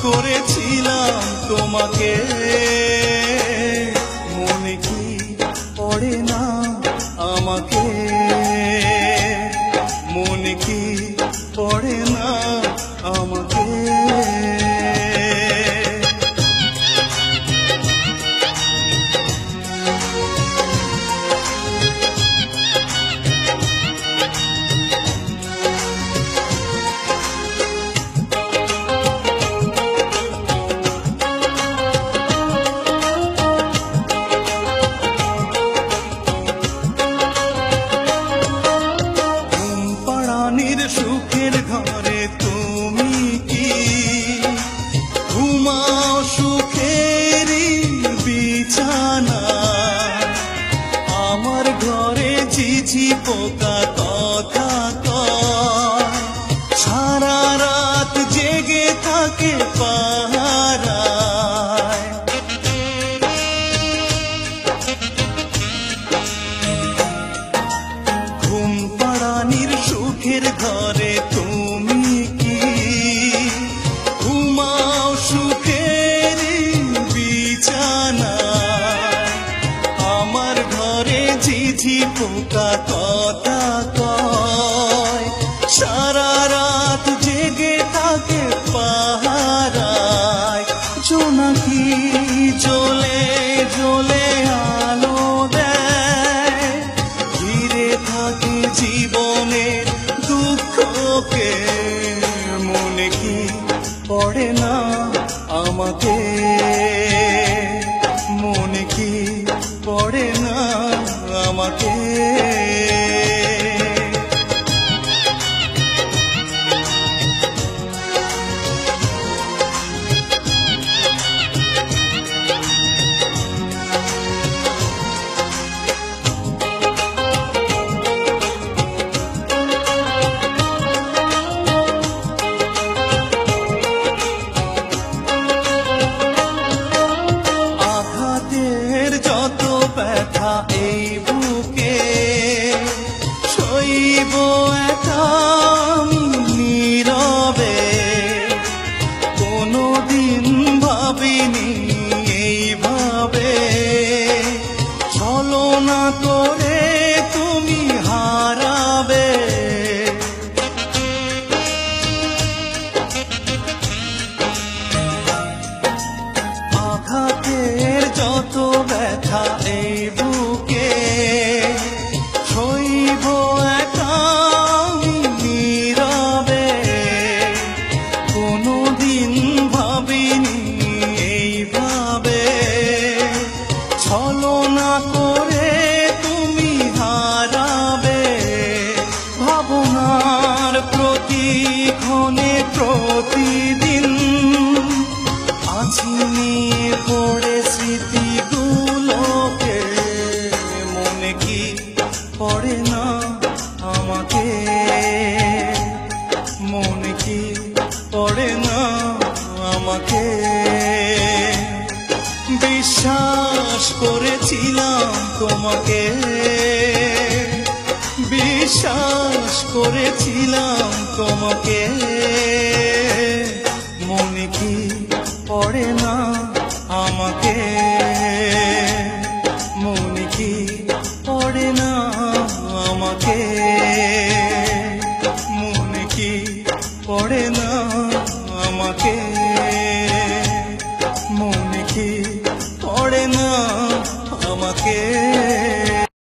করেছিলাম তোমাকে, মনে কি পড়ে না আমাকে, মনে কি পড়ে না আমাকে। সুখের ঘরে তুমি কি ঘুমাও সুখেরই বিছানা, আমার ঘরে ঝিঝি পোকা কথা কয়, সারা রাত জেগে থাকে পাহারায়। ঘুম পাড়ানির সুখের ঘরে তুমি কি ঘুমাও সুখের বিছানা, আমার ঘরে ঝিঝি পোকা কথা কয়, সারা রাত জেগে থাকে পাহারায়। জোনাকি জ্বলে জ্বলে আলো দেয়, ঘিরে থাকে জীবনের দুঃখকে, মনে কি পড়ে না আমাকে, মনে কি পড়ে না আমাকে। যত ব্যথা এই বুকে সইব একা নীরবে, কোনদিন ভাবিনি এইভাবে ছলনা করে তুমি হারাবে। আঘাতের যত ব্যথা এই বুকে সইব একা নীরবে, কোনদিন ভাবিনি এইভাবে ছলনা করে তুমি হারাবে। ভাবনার প্রতিক্ষণে প্রতিদিন আছি নিয়ে পড়ে স্মৃতিগুলোকে, মনে কি পড়ে না আমাকে, মনে কি পড়ে না আমাকে। বিশ্বাস করেছিলাম তোমাকে, বিশ্বাস করেছিলাম তোমাকে, মনে কি পড়ে না আমাকে, মনে কি পড়ে না আমাকে, মনে কি পড়ে না আমাকে, মনে কি পড়ে না আমাকে।